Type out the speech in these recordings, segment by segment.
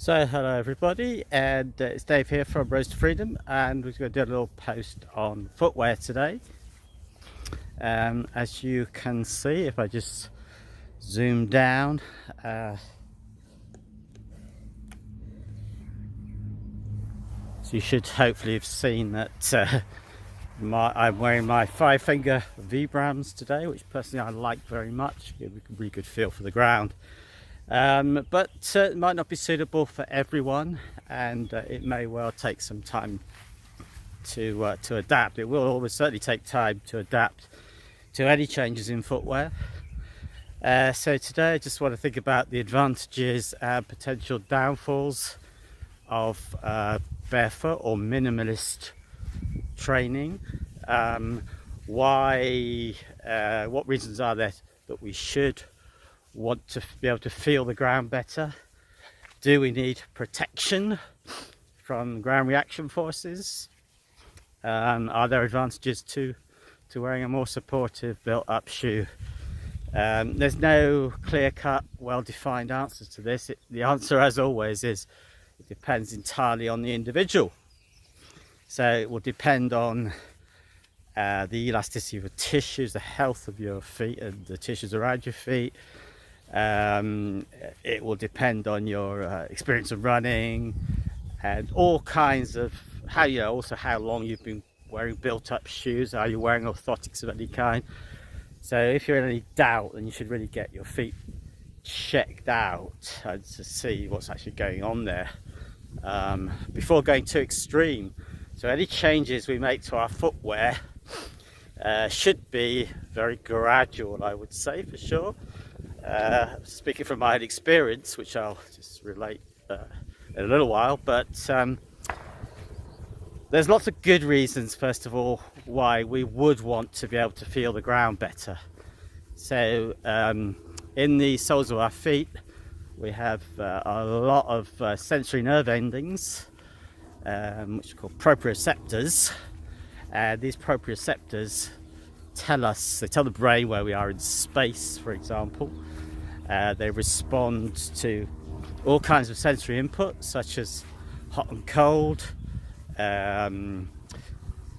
So hello everybody, and it's Dave here from Road to Freedom, and we're going to do a little post on footwear today. As you can see, if I just zoom down, so you should hopefully have seen that I'm wearing my 5-finger Vibrams today, which personally I like very much. Give a really good feel for the ground. But it might not be suitable for everyone, and it may well take some time to adapt. It will always certainly take time to adapt to any changes in footwear. So today I just want to think about the advantages and potential downfalls of barefoot or minimalist training. What reasons are there that we should want to be able to feel the ground better? Do we need protection from ground reaction forces? Are there advantages to wearing a more supportive built-up shoe? There's no clear-cut, well-defined answers to this. The answer, as always, is it depends entirely on the individual. So it will depend on the elasticity of your tissues, the health of your feet and the tissues around your feet. It will depend on your experience of running and all kinds of also how long you've been wearing built-up shoes. Are you wearing orthotics of any kind? So if you're in any doubt, then you should really get your feet checked out and to see what's actually going on there before going too extreme. So any changes we make to our footwear should be very gradual, I would say, for sure. Speaking from my own experience, which I'll just relate in a little while, but there's lots of good reasons, first of all, why we would want to be able to feel the ground better. So in the soles of our feet, we have a lot of sensory nerve endings, which are called proprioceptors. These proprioceptors they tell the brain where we are in space, for example. They respond to all kinds of sensory input, such as hot and cold,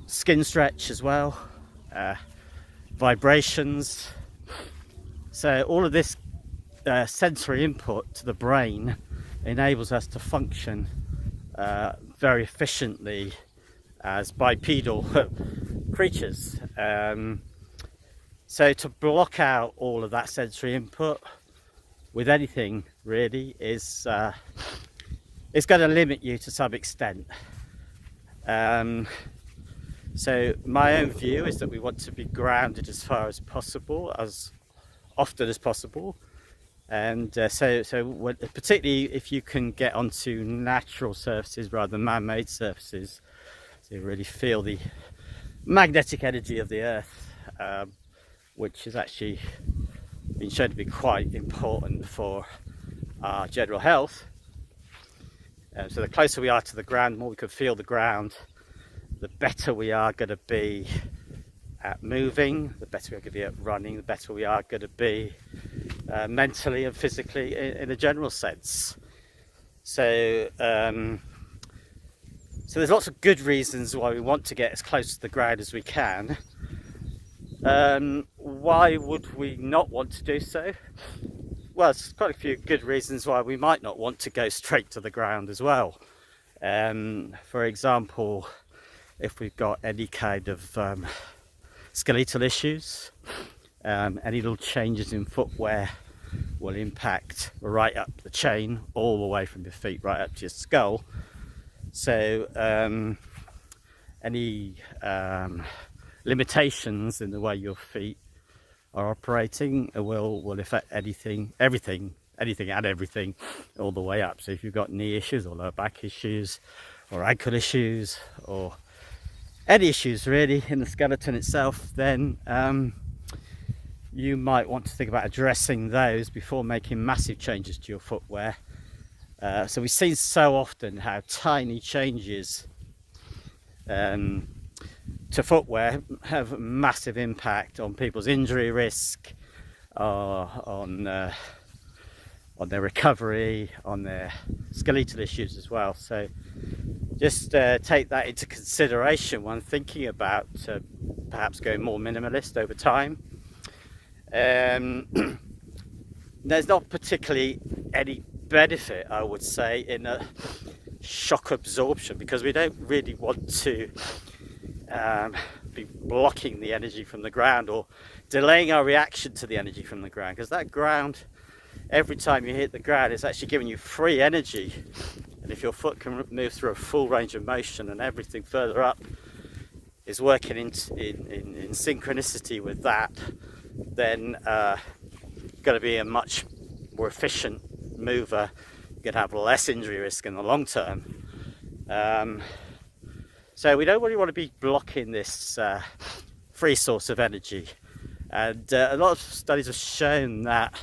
skin stretch as well, vibrations. So all of this sensory input to the brain enables us to function very efficiently as bipedal creatures. So to block out all of that sensory input with anything really is going to limit you to some extent. So my own view is that we want to be grounded as far as possible, as often as possible, and particularly if you can get onto natural surfaces rather than man-made surfaces, so you really feel the magnetic energy of the earth, which has actually been shown to be quite important for our general health. So the closer we are to the ground, the more we can feel the ground, the better we are going to be at moving, the better we are going to be at running, the better we are going to be mentally and physically in a general sense. So there's lots of good reasons why we want to get as close to the ground as we can. Why would we not want to do so? Well, there's quite a few good reasons why we might not want to go straight to the ground as well. For example, if we've got any kind of skeletal issues, any little changes in footwear will impact right up the chain, all the way from your feet right up to your skull. So any limitations in the way your feet are operating will affect everything and everything all the way up. So if you've got knee issues or lower back issues or ankle issues or any issues really in the skeleton itself, then you might want to think about addressing those before making massive changes to your footwear. So we've seen so often how tiny changes to footwear have a massive impact on people's injury risk, on on their recovery, on their skeletal issues as well. So just take that into consideration when thinking about perhaps going more minimalist over time. There's not particularly any benefit, I would say, in a shock absorption, because we don't really want to be blocking the energy from the ground or delaying our reaction to the energy from the ground, because that ground, every time you hit the ground, it's actually giving you free energy. And if your foot can move through a full range of motion and everything further up is working in synchronicity with that, then you're going to be a much more efficient mover. You're going to have less injury risk in the long term. So we don't really want to be blocking this free source of energy. And a lot of studies have shown that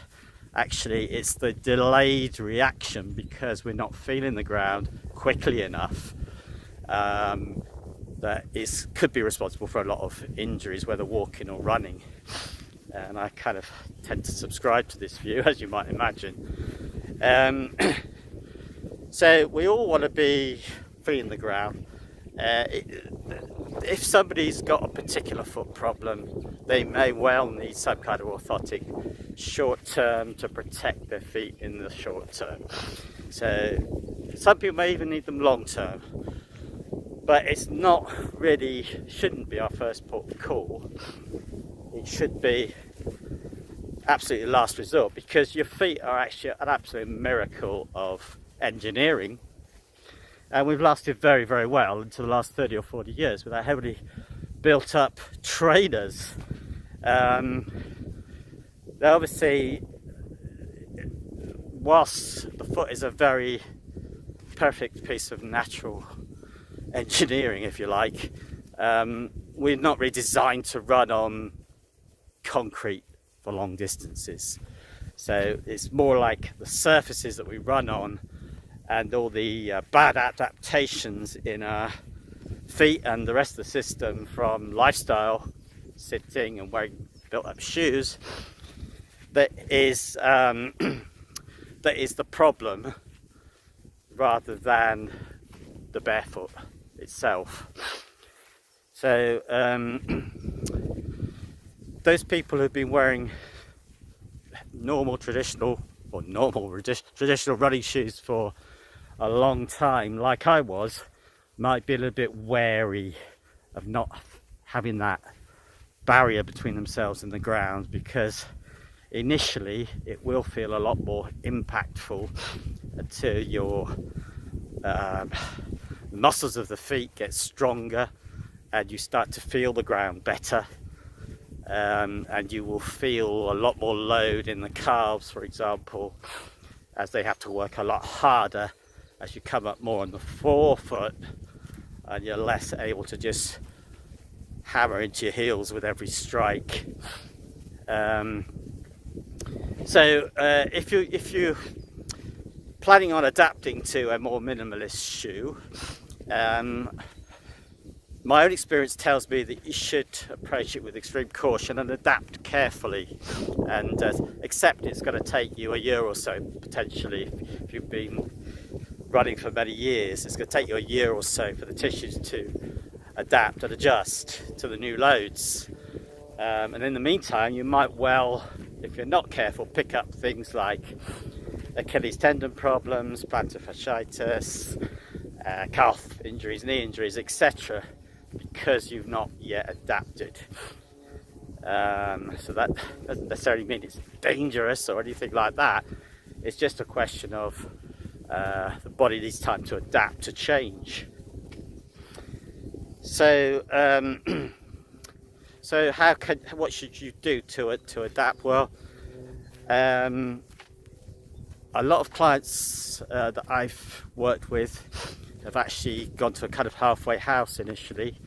actually it's the delayed reaction, because we're not feeling the ground quickly enough, that could be responsible for a lot of injuries, whether walking or running. And I kind of tend to subscribe to this view, as you might imagine. So we all want to be feeling the ground. If somebody's got a particular foot problem, they may well need some kind of orthotic short term to protect their feet in the short term. So some people may even need them long term, but it's not really, shouldn't be our first port of call. It should be absolutely last resort, because your feet are actually an absolute miracle of engineering. And we've lasted very, very well into the last 30 or 40 years with our heavily built up trainers. Obviously, whilst the foot is a very perfect piece of natural engineering, if you like, we're not really designed to run on concrete for long distances. So it's more like the surfaces that we run on and all the bad adaptations in our feet and the rest of the system from lifestyle, sitting and wearing built up shoes, that is the problem, rather than the barefoot itself. So those people who've been wearing traditional running shoes for a long time, like I was, might be a little bit wary of not having that barrier between themselves and the ground, because initially it will feel a lot more impactful until your muscles of the feet get stronger and you start to feel the ground better. And you will feel a lot more load in the calves, for example, as they have to work a lot harder as you come up more on the forefoot, and you're less able to just hammer into your heels with every strike. So if you're planning on adapting to a more minimalist shoe, my own experience tells me that you should approach it with extreme caution and adapt carefully, and accept it's going to take you a year or so, potentially. If you've been running for many years, it's going to take you a year or so for the tissues to adapt and adjust to the new loads. And in the meantime, you might well, if you're not careful, pick up things like Achilles tendon problems, plantar fasciitis, calf injuries, knee injuries, etc., because you've not yet adapted. So that doesn't necessarily mean it's dangerous or anything like that. It's just a question of the body needs time to adapt to change. So what should you do to adapt? Well, a lot of clients that I've worked with have actually gone to a kind of halfway house initially,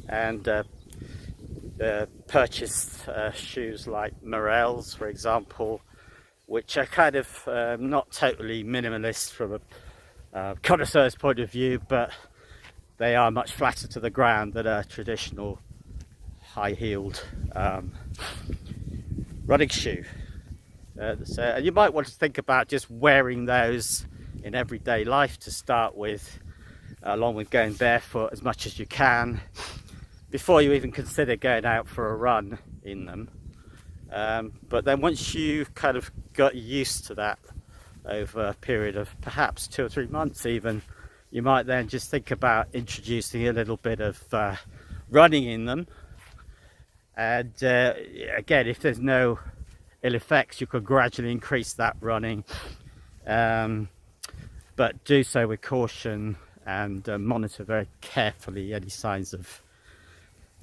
and purchased shoes like Morels, for example, which are kind of not totally minimalist from a connoisseur's point of view, but they are much flatter to the ground than a traditional high-heeled running shoe. And you might want to think about just wearing those in everyday life to start with, along with going barefoot as much as you can, before you even consider going out for a run in them. But then once you've kind of got used to that over a period of perhaps 2 or 3 months even, you might then just think about introducing a little bit of running in them. And again, if there's no ill effects, you could gradually increase that running, but do so with caution and monitor very carefully any signs of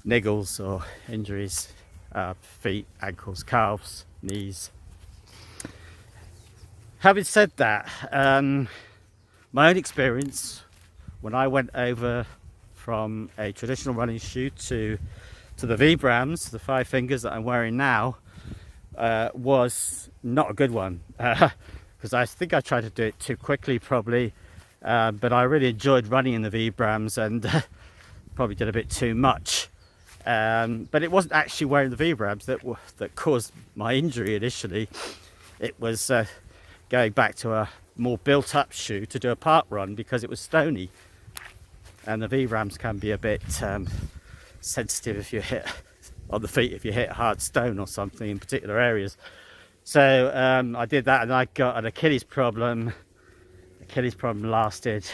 niggles or injuries, feet, ankles, calves, knees. Having said that, my own experience when I went over from a traditional running shoe to the Vibrams, the 5 fingers that I'm wearing now, was not a good one, because I think I tried to do it too quickly probably, but I really enjoyed running in the Vibrams and probably did a bit too much. But it wasn't actually wearing the Vibrams that caused my injury initially. It was going back to a more built-up shoe to do a park run because it was stony, and the Vibrams can be a bit sensitive if you hit on the feet, if you hit hard stone or something in particular areas. So I did that, and I got an Achilles problem. Achilles problem lasted.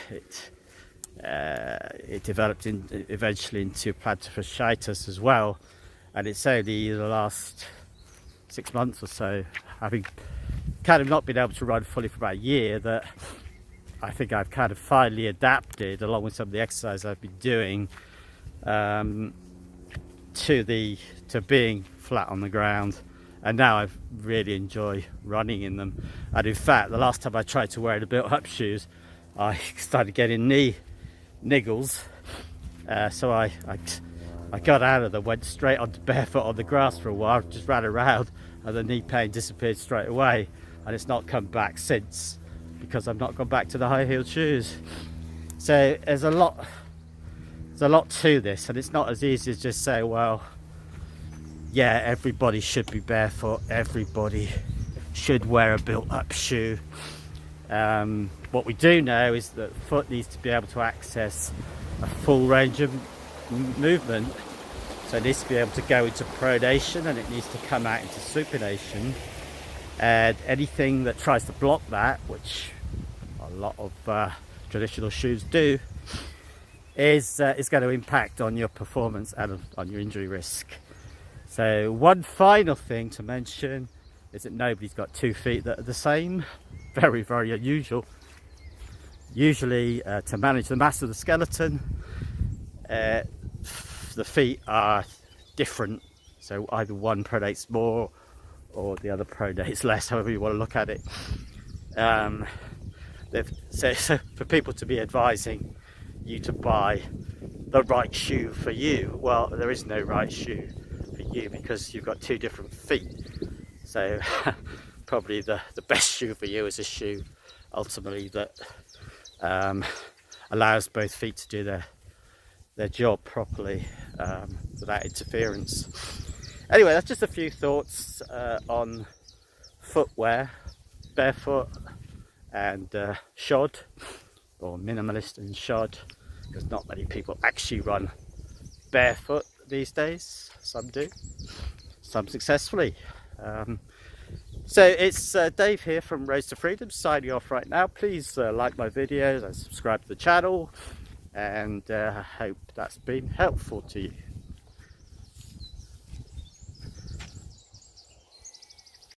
It developed eventually into plantar fasciitis as well, and it's only the last 6 months or so, having kind of not been able to run fully for about a year, that I think I've kind of finally adapted, along with some of the exercise I've been doing, to being flat on the ground. And now I really enjoy running in them. And in fact, the last time I tried to wear the built-up shoes, I started getting knee niggles. So I got out of them, went straight onto barefoot on the grass for a while, just ran around, and the knee pain disappeared straight away. And it's not come back since, because I've not gone back to the high-heeled shoes. So there's a lot to this, and it's not as easy as just say, well, yeah, everybody should be barefoot, everybody should wear a built-up shoe. What we do know is that the foot needs to be able to access a full range of movement. So it needs to be able to go into pronation, and it needs to come out into supination. And anything that tries to block that, which a lot of traditional shoes do, is going to impact on your performance and on your injury risk. So one final thing to mention is that nobody's got 2 feet that are the same. Very, very unusual. Usually to manage the mass of the skeleton, the feet are different. So either one predates more or the other predates less, however you want to look at it. So for people to be advising you to buy the right shoe for you, well, there is no right shoe for you because you've got 2 different feet. So probably the best shoe for you is a shoe ultimately that allows both feet to do their job properly without interference. Anyway, that's just a few thoughts on footwear, barefoot and shod, or minimalist and shod, because not many people actually run barefoot these days. Some do, some successfully. So it's Dave here from Road to Freedom, signing off right now. Please like my videos and subscribe to the channel, and I hope that's been helpful to you.